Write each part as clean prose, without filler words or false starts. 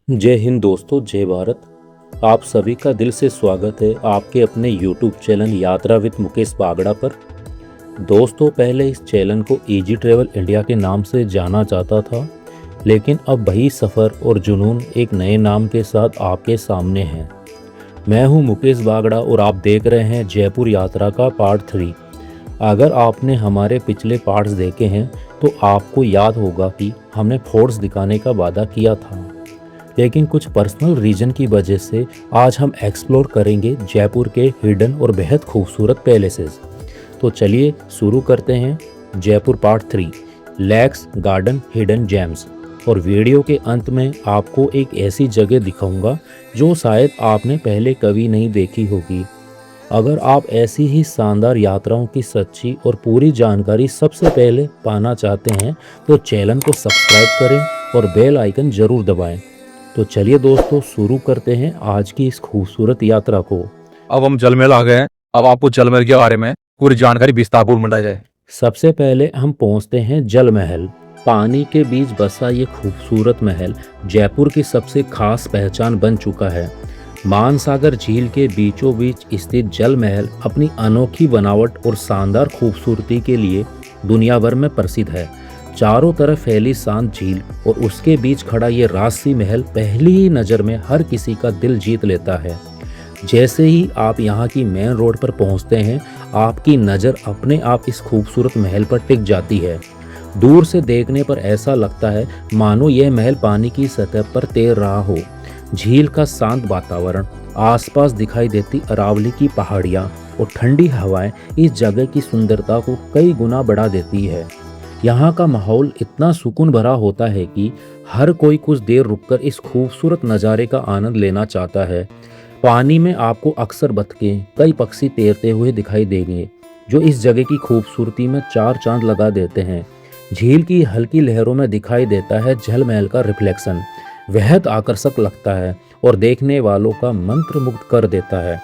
जय हिंद दोस्तों, जय भारत। आप सभी का दिल से स्वागत है आपके अपने YouTube चैनल यात्रा विद मुकेश बागड़ा पर। दोस्तों, पहले इस चैनल को इजी ट्रैवल इंडिया के नाम से जाना जाता था, लेकिन अब वही सफ़र और जुनून एक नए नाम के साथ आपके सामने है। मैं हूं मुकेश बागड़ा और आप देख रहे हैं जयपुर यात्रा का पार्ट 3। अगर आपने हमारे पिछले पार्ट्स देखे हैं तो आपको याद होगा कि हमने फोर्ट्स दिखाने का वादा किया था, लेकिन कुछ पर्सनल रीजन की वजह से आज हम एक्सप्लोर करेंगे जयपुर के हिडन और बेहद खूबसूरत पैलेसेस। तो चलिए शुरू करते हैं Jaipur part 3, lakes garden hidden gems. और वीडियो के अंत में आपको एक ऐसी जगह दिखाऊंगा जो शायद आपने पहले कभी नहीं देखी होगी। अगर आप ऐसी ही शानदार यात्राओं की सच्ची और पूरी जानकारी सबसे पहले पाना चाहते हैं तो चैनल को सब्सक्राइब करें और बेल आइकन ज़रूर दबाएं। तो चलिए दोस्तों, शुरू करते हैं आज की इस खूबसूरत यात्रा को। अब हम जलमहल आ गए हैं। अब आपको जलमहल के बारे में पूरी जानकारी विस्तारपूर्वक बताई जाए। सबसे पहले हम पहुंचते हैं जल महल। पानी के बीच बसा ये खूबसूरत महल जयपुर की सबसे खास पहचान बन चुका है। मानसागर झील के बीचों बीच स्थित जल महल अपनी अनोखी बनावट और शानदार खूबसूरती के लिए दुनिया भर में प्रसिद्ध है। चारों तरफ फैली शांत झील और उसके बीच खड़ा ये राजसी महल पहली ही नज़र में हर किसी का दिल जीत लेता है। जैसे ही आप यहाँ की मेन रोड पर पहुँचते हैं, आपकी नज़र अपने आप इस खूबसूरत महल पर टिक जाती है। दूर से देखने पर ऐसा लगता है मानो यह महल पानी की सतह पर तैर रहा हो। झील का शांत वातावरण, आसपास दिखाई देती अरावली की पहाड़ियाँ और ठंडी हवाएं इस जगह की सुंदरता को कई गुना बढ़ा देती है। यहाँ का माहौल इतना सुकून भरा होता है कि हर कोई कुछ देर रुककर इस खूबसूरत नज़ारे का आनंद लेना चाहता है। पानी में आपको अक्सर बतखें, कई पक्षी तैरते हुए दिखाई देंगे, जो इस जगह की खूबसूरती में चार चांद लगा देते हैं। झील की हल्की लहरों में दिखाई देता है जल महल का रिफ्लेक्शन, बेहद आकर्षक लगता है और देखने वालों का मंत्रमुग्ध कर देता है।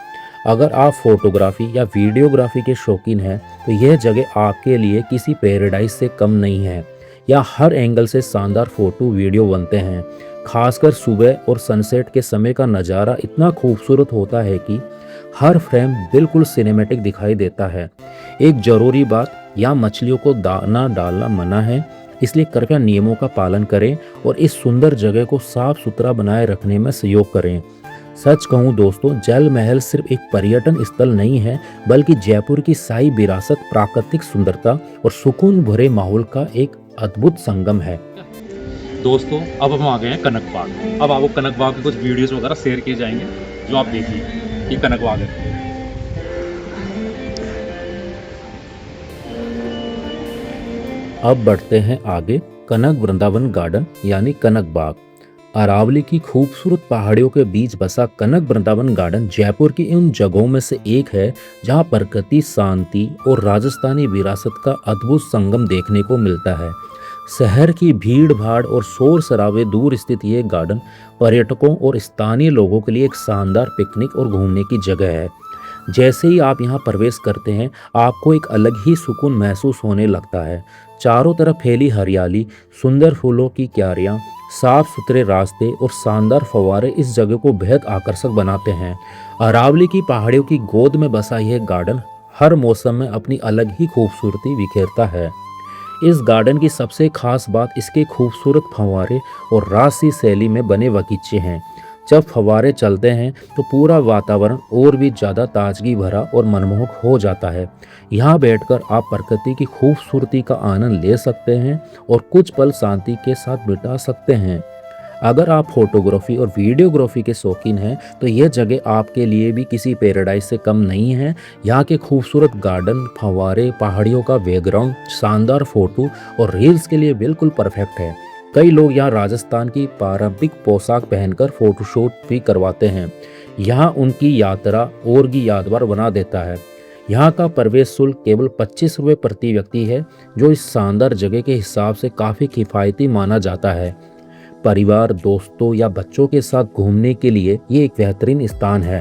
अगर आप फोटोग्राफी या वीडियोग्राफी के शौकीन हैं तो यह जगह आपके लिए किसी पैराडाइज से कम नहीं है। यहाँ हर एंगल से शानदार फोटो वीडियो बनते हैं। खासकर सुबह और सनसेट के समय का नज़ारा इतना खूबसूरत होता है कि हर फ्रेम बिल्कुल सिनेमैटिक दिखाई देता है। एक ज़रूरी बात, यहाँ मछलियों को दाना डालना मना है, इसलिए कृपया नियमों का पालन करें और इस सुंदर जगह को साफ सुथरा बनाए रखने में सहयोग करें। सच कहूँ दोस्तों, जल महल सिर्फ एक पर्यटन स्थल नहीं है, बल्कि जयपुर की शाही विरासत, प्राकृतिक सुंदरता और सुकून भरे माहौल का एक अद्भुत संगम है। दोस्तों, अब हम आ गए हैं कनक बाग। अब आपको कनक बाग के कुछ वीडियोस वगैरह शेयर किए जाएंगे, जो आप देखिए। ये कनक बाग है। अब बढ़ते हैं आगे कनक वृंदावन गार्डन यानी कनक बाग। अरावली की खूबसूरत पहाड़ियों के बीच बसा कनक वृंदावन गार्डन जयपुर की उन जगहों में से एक है जहां प्रकृति, शांति और राजस्थानी विरासत का अद्भुत संगम देखने को मिलता है। शहर की भीड़ भाड़ और शोर शराबे दूर स्थित ये गार्डन पर्यटकों और स्थानीय लोगों के लिए एक शानदार पिकनिक और घूमने की जगह है। जैसे ही आप यहाँ प्रवेश करते हैं, आपको एक अलग ही सुकून महसूस होने लगता है। चारों तरफ फैली हरियाली, सुंदर फूलों की क्यारियाँ, साफ सुथरे रास्ते और शानदार फव्वारे इस जगह को बेहद आकर्षक बनाते हैं। अरावली की पहाड़ियों की गोद में बसा यह गार्डन हर मौसम में अपनी अलग ही खूबसूरती बिखेरता है। इस गार्डन की सबसे खास बात इसके खूबसूरत फव्वारे और राजसी शैली में बने बगीचे हैं। जब फव्वारे चलते हैं तो पूरा वातावरण और भी ज़्यादा ताजगी भरा और मनमोहक हो जाता है। यहाँ बैठकर आप प्रकृति की खूबसूरती का आनंद ले सकते हैं और कुछ पल शांति के साथ बिता सकते हैं। अगर आप फोटोग्राफी और वीडियोग्राफी के शौकीन हैं तो यह जगह आपके लिए भी किसी पैराडाइज से कम नहीं है। यहाँ के खूबसूरत गार्डन, फव्वारे, पहाड़ियों का बैकग्राउंड शानदार फोटो और रील्स के लिए बिल्कुल परफेक्ट है। कई लोग यहाँ राजस्थान की पारंपरिक पोशाक पहनकर फोटोशूट भी करवाते हैं। यहाँ उनकी यात्रा और भी यादगार बना देता है। यहाँ का प्रवेश शुल्क केवल 25 रुपये प्रति व्यक्ति है, जो इस शानदार जगह के हिसाब से काफ़ी किफ़ायती माना जाता है। परिवार, दोस्तों या बच्चों के साथ घूमने के लिए ये एक बेहतरीन स्थान है।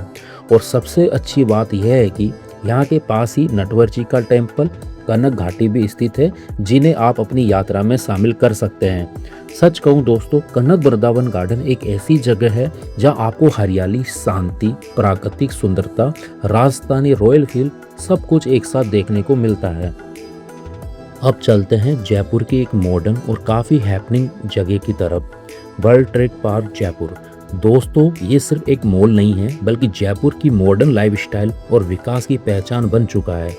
और सबसे अच्छी बात यह है कि यहाँ के पास ही नटवर जी का टेम्पल, कनक घाटी भी स्थित है, जिन्हें आप अपनी यात्रा में शामिल कर सकते हैं। सच कहूँ दोस्तों, कनक वृंदावन गार्डन एक ऐसी जगह है जहां आपको हरियाली, शांति, प्राकृतिक सुंदरता, राजस्थानी रॉयल फील सब कुछ एक साथ देखने को मिलता है। अब चलते हैं जयपुर की एक मॉडर्न और काफ़ी हैपनिंग जगह की तरफ, वर्ल्ड ट्रेड पार्क जयपुर। दोस्तों, ये सिर्फ एक मॉल नहीं है, बल्कि जयपुर की मॉडर्न लाइफस्टाइल और विकास की पहचान बन चुका है।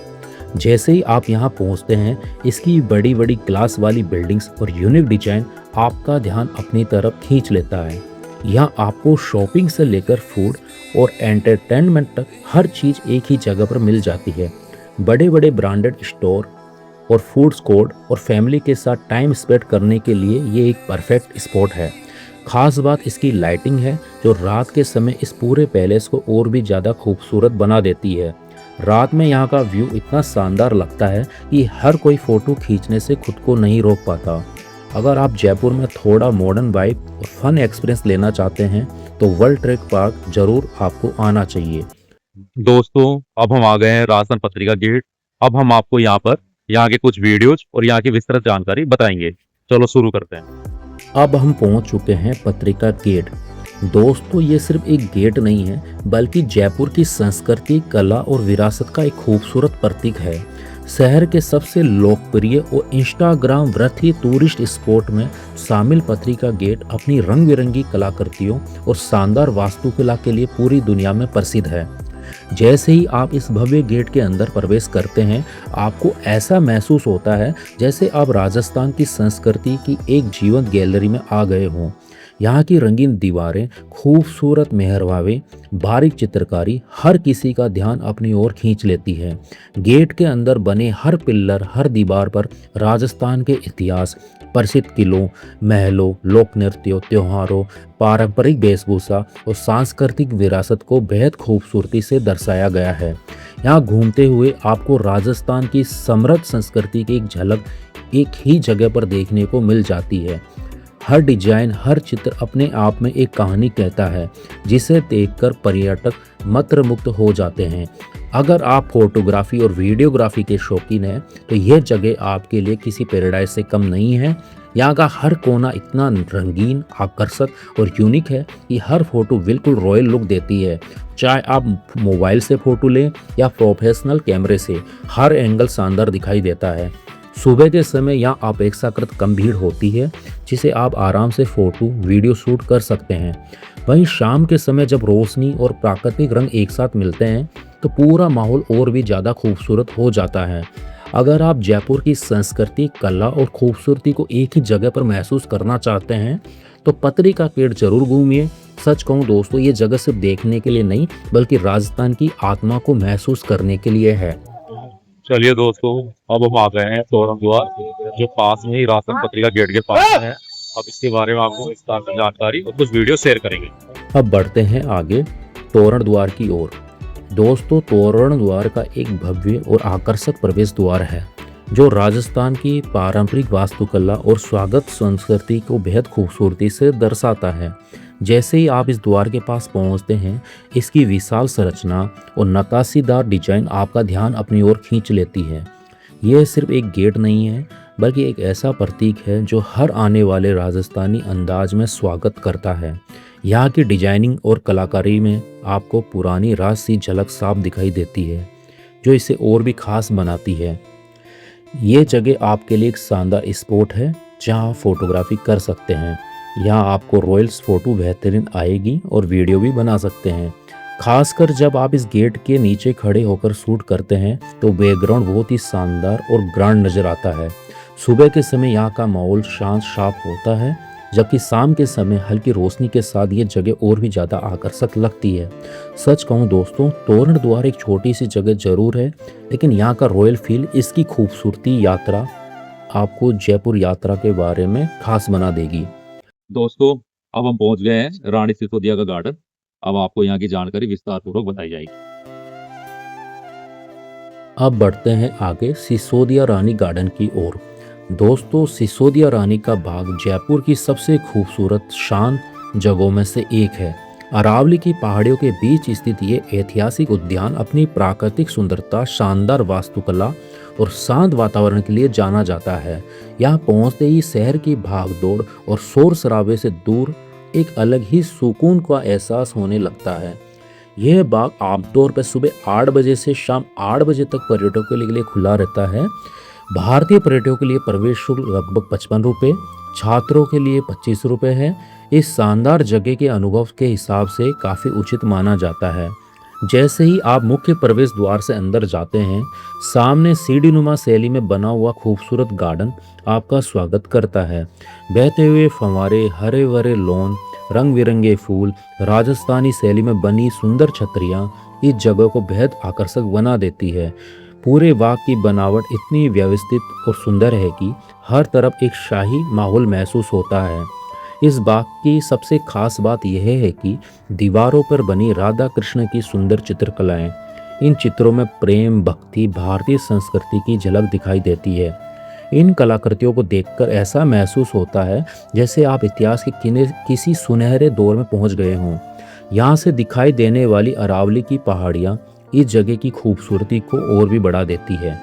जैसे ही आप यहाँ पहुँचते हैं, इसकी बड़ी बड़ी ग्लास वाली बिल्डिंग्स और यूनिक डिजाइन आपका ध्यान अपनी तरफ खींच लेता है। यहाँ आपको शॉपिंग से लेकर फूड और एंटरटेनमेंट तक हर चीज़ एक ही जगह पर मिल जाती है। बड़े बड़े ब्रांडेड स्टोर और फूड कोर्ट और फैमिली के साथ टाइम स्पेंड करने के लिए ये एक परफेक्ट स्पॉट है। खास बात इसकी लाइटिंग है, जो रात के समय इस पूरे पैलेस को और भी ज़्यादा खूबसूरत बना देती है। रात में यहाँ का व्यू इतना शानदार लगता है कि हर कोई फ़ोटो खींचने से खुद को नहीं रोक पाता। अगर आप जयपुर में थोड़ा मॉडर्न वाइब और फन एक्सपीरियंस लेना चाहते हैं तो वर्ल्ड ट्रेड पार्क जरूर आपको आना चाहिए। दोस्तों, अब हम आ गए हैं राजस्थान पत्रिका गेट। अब हम आपको यहाँ पर यहाँ के कुछ वीडियोज और यहाँ की विस्तृत जानकारी बताएंगे। चलो शुरू करते हैं। अब हम पहुंच चुके हैं पत्रिका गेट। दोस्तों, ये सिर्फ एक गेट नहीं है, बल्कि जयपुर की संस्कृति, कला और विरासत का एक खूबसूरत प्रतीक है। शहर के सबसे लोकप्रिय और इंस्टाग्राम वृत्ति टूरिस्ट स्पॉट में शामिल पत्रिका गेट अपनी रंग बिरंगी कलाकृतियों और शानदार वास्तुकला के लिए पूरी दुनिया में प्रसिद्ध है। जैसे ही आप इस भव्य गेट के अंदर प्रवेश करते हैं, आपको ऐसा महसूस होता है जैसे आप राजस्थान की संस्कृति की एक जीवंत गैलरी में आ गए हों। यहाँ की रंगीन दीवारें, खूबसूरत मेहराबें, बारीक चित्रकारी हर किसी का ध्यान अपनी ओर खींच लेती है। गेट के अंदर बने हर पिल्लर, हर दीवार पर राजस्थान के इतिहास, प्रसिद्ध किलों, महलों, लोक नृत्यों, त्योहारों, पारंपरिक वेशभूषा और सांस्कृतिक विरासत को बेहद खूबसूरती से दर्शाया गया है। यहाँ घूमते हुए आपको राजस्थान की समृद्ध संस्कृति की एक झलक एक ही जगह पर देखने को मिल जाती है। हर डिजाइन, हर चित्र अपने आप में एक कहानी कहता है, जिसे देखकर पर्यटक मंत्रमुग्ध हो जाते हैं। अगर आप फोटोग्राफी और वीडियोग्राफी के शौकीन हैं तो यह जगह आपके लिए किसी पैराडाइज से कम नहीं है। यहाँ का हर कोना इतना रंगीन, आकर्षक और यूनिक है कि हर फोटो बिल्कुल रॉयल लुक देती है। चाहे आप मोबाइल से फ़ोटो लें या प्रोफेशनल कैमरे से, हर एंगल शानदार दिखाई देता है। सुबह के समय यहाँ अपेक्षाकृत कम भीड़ होती है, जिसे आप आराम से फ़ोटो वीडियो शूट कर सकते हैं। वहीं शाम के समय जब रोशनी और प्राकृतिक रंग एक साथ मिलते हैं तो पूरा माहौल और भी ज़्यादा खूबसूरत हो जाता है। अगर आप जयपुर की संस्कृति, कला और खूबसूरती को एक ही जगह पर महसूस करना चाहते हैं तो पत्रिका गेट जरूर घूमिए। सच कहूँ दोस्तों, ये जगह सिर्फ देखने के लिए नहीं, बल्कि राजस्थान की आत्मा को महसूस करने के लिए है। चलिए दोस्तों, अब हम आ गए हैं तोरण द्वार, जो पास में ही राजस्थान पत्रिका गेट के पास है। अब इसके बारे में आपको विस्तार से जानकारी और कुछ वीडियो शेयर करेंगे। अब बढ़ते हैं आगे तोरण द्वार की ओर। दोस्तों, तोरण द्वार का एक भव्य और आकर्षक प्रवेश द्वार है, जो राजस्थान की पारंपरिक वास्तुकला और स्वागत संस्कृति को बेहद खूबसूरती से दर्शाता है। जैसे ही आप इस द्वार के पास पहुंचते हैं, इसकी विशाल संरचना और नक्काशीदार डिजाइन आपका ध्यान अपनी ओर खींच लेती है। यह सिर्फ एक गेट नहीं है, बल्कि एक ऐसा प्रतीक है जो हर आने वाले राजस्थानी अंदाज में स्वागत करता है। यहाँ की डिजाइनिंग और कलाकारी में आपको पुरानी राज सी झलक साफ दिखाई देती है, जो इसे और भी खास बनाती है। ये जगह आपके लिए एक शानदार स्पॉट है, जहाँ आप फोटोग्राफी कर सकते हैं। यहाँ आपको रॉयल्स फोटो बेहतरीन आएगी और वीडियो भी बना सकते हैं। खासकर जब आप इस गेट के नीचे खड़े होकर शूट करते हैं तो बैकग्राउंड बहुत ही शानदार और ग्रांड नज़र आता है। सुबह के समय यहाँ का माहौल शांत साफ होता है, जबकि शाम के समय हल्की रोशनी के साथ ये जगह और भी ज़्यादा आकर्षक लगती है। सच कहूँ दोस्तों, तोरण द्वार एक छोटी सी जगह जरूर है, लेकिन यहाँ का रॉयल फील, इसकी खूबसूरती यात्रा आपको जयपुर यात्रा के बारे में खास बना देगी। दोस्तों, अब हम पहुंच गए हैं रानी सिसोदिया का गार्डन। अब आपको यहाँ की जानकारी विस्तार पूर्वक बताई जाएगी। अब बढ़ते हैं आगे सिसोदिया रानी गार्डन की ओर। दोस्तों, सिसोदिया रानी का बाग जयपुर की सबसे खूबसूरत शांत जगहों में से एक है। अरावली की पहाड़ियों के बीच स्थित ये ऐतिहासिक उद्यान अपनी प्राकृतिक सुंदरता, शानदार वास्तुकला और शांत वातावरण के लिए जाना जाता है। यहाँ पहुँचते ही शहर की भागदौड़ और शोर शराबे से दूर एक अलग ही सुकून का एहसास होने लगता है। यह बाग आमतौर पर सुबह 8 बजे से शाम 8 बजे तक पर्यटकों के लिए खुला रहता है। भारतीय पर्यटकों के लिए प्रवेश शुल्क लगभग 55 रुपये, छात्रों के लिए 25 रुपये है। इस शानदार जगह के अनुभव के हिसाब से काफ़ी उचित माना जाता है। जैसे ही आप मुख्य प्रवेश द्वार से अंदर जाते हैं, सामने सीढ़ीनुमा शैली में बना हुआ खूबसूरत गार्डन आपका स्वागत करता है। बहते हुए फव्वारे, हरे भरे लॉन, रंग बिरंगे फूल, राजस्थानी शैली में बनी सुंदर छतरियाँ इस जगह को बेहद आकर्षक बना देती है। पूरे बाग की बनावट इतनी व्यवस्थित और सुंदर है कि हर तरफ एक शाही माहौल महसूस होता है। इस बाग की सबसे खास बात यह है कि दीवारों पर बनी राधा कृष्ण की सुंदर चित्रकलाएं। इन चित्रों में प्रेम, भक्ति, भारतीय संस्कृति की झलक दिखाई देती है। इन कलाकृतियों को देखकर ऐसा महसूस होता है जैसे आप इतिहास के किसी सुनहरे दौर में पहुंच गए हों। यहाँ से दिखाई देने वाली अरावली की पहाड़ियाँ इस जगह की खूबसूरती को और भी बढ़ा देती है।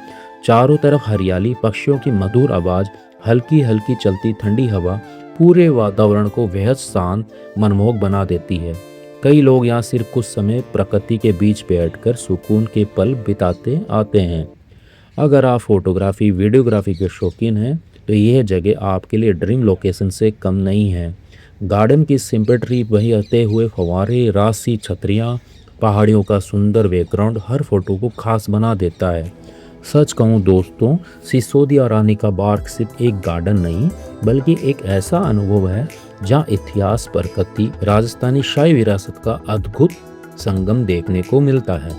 चारों तरफ हरियाली, पक्षियों की मधुर आवाज़, हल्की हल्की चलती ठंडी हवा पूरे वातावरण को बेहद शांत, मनमोहक बना देती है। कई लोग यहाँ सिर्फ कुछ समय प्रकृति के बीच बैठकर सुकून के पल बिताते आते हैं। अगर आप फोटोग्राफी, वीडियोग्राफी के शौकीन हैं तो यह जगह आपके लिए ड्रीम लोकेशन से कम नहीं है। गार्डन की सिम्पैथी, बहते हुए फव्वारे, रासी छतरियाँ, पहाड़ियों का सुंदर बैकग्राउंड हर फोटो को खास बना देता है। सच कहूँ दोस्तों, सिसोदिया रानी का बाग सिर्फ एक गार्डन नहीं बल्कि एक ऐसा अनुभव है जहाँ इतिहास, प्रकृति, राजस्थानी शाही विरासत का अद्भुत संगम देखने को मिलता है।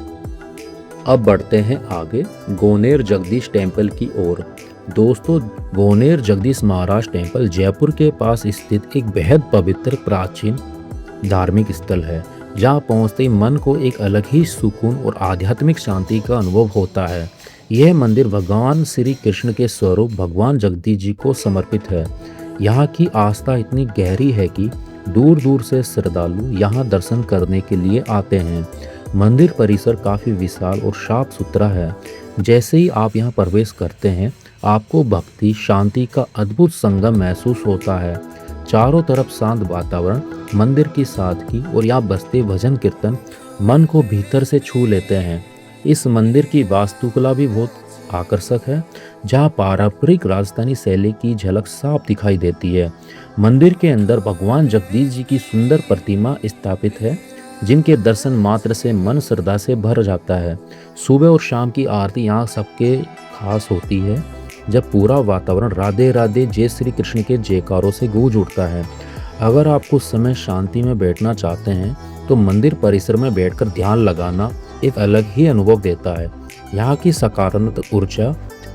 अब बढ़ते हैं आगे गोनेर जगदीश टेम्पल की ओर। दोस्तों, गोनेर जगदीश महाराज टेम्पल जयपुर के पास स्थित एक बेहद पवित्र प्राचीन धार्मिक स्थल है। जहाँ पहुँचते ही मन को एक अलग ही सुकून और आध्यात्मिक शांति का अनुभव होता है। यह मंदिर भगवान श्री कृष्ण के स्वरूप भगवान जगदीश जी को समर्पित है। यहाँ की आस्था इतनी गहरी है कि दूर दूर से श्रद्धालु यहाँ दर्शन करने के लिए आते हैं। मंदिर परिसर काफ़ी विशाल और साफ सुथरा है। जैसे ही आप यहाँ प्रवेश करते हैं, आपको भक्ति, शांति का अद्भुत संगम महसूस होता है। चारों तरफ शांत वातावरण, मंदिर की सादगी और यहाँ बजते भजन कीर्तन मन को भीतर से छू लेते हैं। इस मंदिर की वास्तुकला भी बहुत आकर्षक है, जहाँ पारंपरिक राजस्थानी शैली की झलक साफ दिखाई देती है। मंदिर के अंदर भगवान जगदीश जी की सुंदर प्रतिमा स्थापित है, जिनके दर्शन मात्र से मन श्रद्धा से भर जाता है। सुबह और शाम की आरती यहाँ सबके खास होती है, जब पूरा वातावरण राधे राधे जय श्री कृष्ण के जयकारों से गूंज उठता है। अगर आप कुछ समय शांति में बैठना चाहते हैं तो मंदिर परिसर में बैठकर ध्यान लगाना एक अलग ही अनुभव देता है। यहाँ की सकारात्मक ऊर्जा,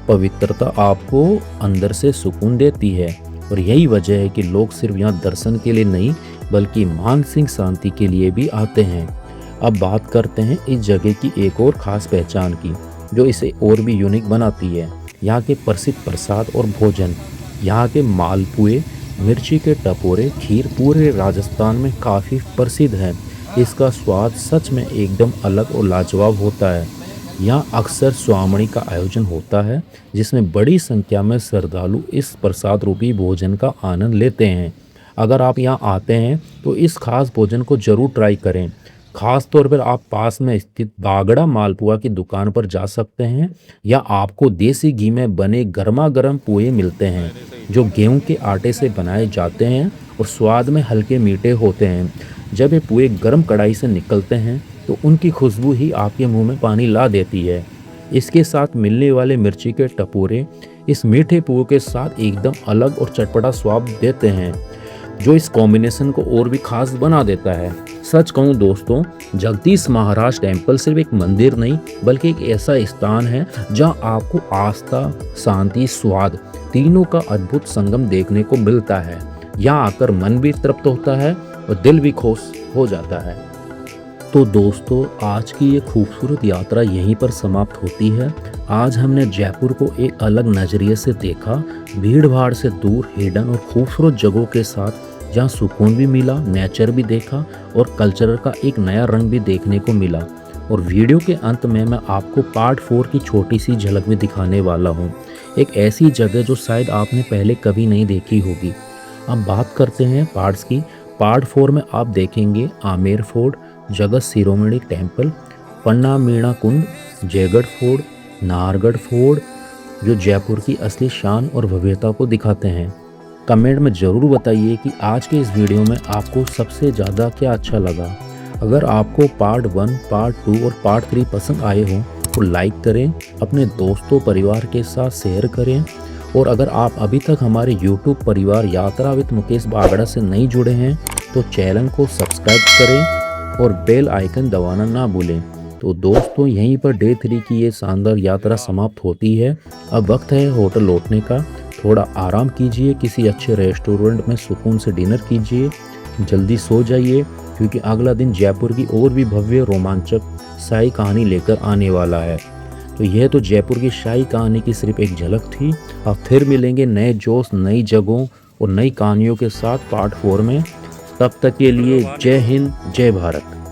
पवित्रता आपको अंदर से सुकून देती है और यही वजह है कि लोग सिर्फ यहाँ दर्शन के लिए नहीं बल्कि मानसिक शांति के लिए भी आते हैं। अब बात करते हैं इस जगह की एक और ख़ास पहचान की, जो इसे और भी यूनिक बनाती है। यहाँ के प्रसिद्ध प्रसाद और भोजन। यहाँ के मालपुए, मिर्ची के टपोरे, खीर पूरे राजस्थान में काफ़ी प्रसिद्ध है। इसका स्वाद सच में एकदम अलग और लाजवाब होता है। यहाँ अक्सर स्वामणी का आयोजन होता है, जिसमें बड़ी संख्या में श्रद्धालु इस प्रसाद रूपी भोजन का आनंद लेते हैं। अगर आप यहाँ आते हैं तो इस खास भोजन को ज़रूर ट्राई करें। खास तौर पर आप पास में स्थित बागड़ा मालपुआ की दुकान पर जा सकते हैं, या आपको देसी घी में बने गर्मा गर्म पोहे मिलते हैं, जो गेहूं के आटे से बनाए जाते हैं और स्वाद में हल्के मीठे होते हैं। जब ये पोहे गर्म कढ़ाई से निकलते हैं तो उनकी खुशबू ही आपके मुंह में पानी ला देती है। इसके साथ मिलने वाले मिर्ची के टपोरे इस मीठे पोहे के साथ एकदम अलग और चटपटा स्वाद देते हैं, जो इस कॉम्बिनेशन को और भी खास बना देता है। सच कहूँ दोस्तों, जगदीश महाराज टेम्पल सिर्फ एक मंदिर नहीं बल्कि एक ऐसा स्थान है जहाँ आपको आस्था, शांति, स्वाद तीनों का अद्भुत संगम देखने को मिलता है। यहाँ आकर मन भी तृप्त होता है और दिल भी खुश हो जाता है। तो दोस्तों, आज की ये खूबसूरत यात्रा यहीं पर समाप्त होती है। आज हमने जयपुर को एक अलग नज़रिए से देखा, भीड़ भाड़ से दूर, हिडन और खूबसूरत जगहों के साथ, जहाँ सुकून भी मिला, नेचर भी देखा और कल्चर का एक नया रंग भी देखने को मिला। और वीडियो के अंत में मैं आपको पार्ट 4 की छोटी सी झलक भी दिखाने वाला हूँ। एक ऐसी जगह जो शायद आपने पहले कभी नहीं देखी होगी। अब बात करते हैं पार्ट्स की। पार्ट 4 में आप देखेंगे आमेर फोर्ट, जगत शिरोमणि टेम्पल, पन्नामीणा कुंड, जयगढ़ फोर्ट, नाहरगढ़ फोर्ट, जो जयपुर की असली शान और भव्यता को दिखाते हैं। कमेंट में ज़रूर बताइए कि आज के इस वीडियो में आपको सबसे ज़्यादा क्या अच्छा लगा। अगर आपको पार्ट 1, पार्ट 2 और पार्ट 3 पसंद आए हों तो लाइक करें, अपने दोस्तों परिवार के साथ शेयर करें, और अगर आप अभी तक हमारे YouTube परिवार यात्रा विद मुकेश बागड़ा से नहीं जुड़े हैं तो चैनल को सब्सक्राइब करें और बेल आइकन दबाना ना भूलें। तो दोस्तों, यहीं पर डे 3 की ये शानदार यात्रा समाप्त होती है। अब वक्त है होटल लौटने का। थोड़ा आराम कीजिए, किसी अच्छे रेस्टोरेंट में सुकून से डिनर कीजिए, जल्दी सो जाइए, क्योंकि अगला दिन जयपुर की और भी भव्य रोमांचक शाही कहानी लेकर आने वाला है। तो यह तो जयपुर की शाही कहानी की सिर्फ एक झलक थी। अब फिर मिलेंगे नए जोश, नई जगहों और नई कहानियों के साथ पार्ट 4 में। तब तक के लिए जय हिंद, जय भारत।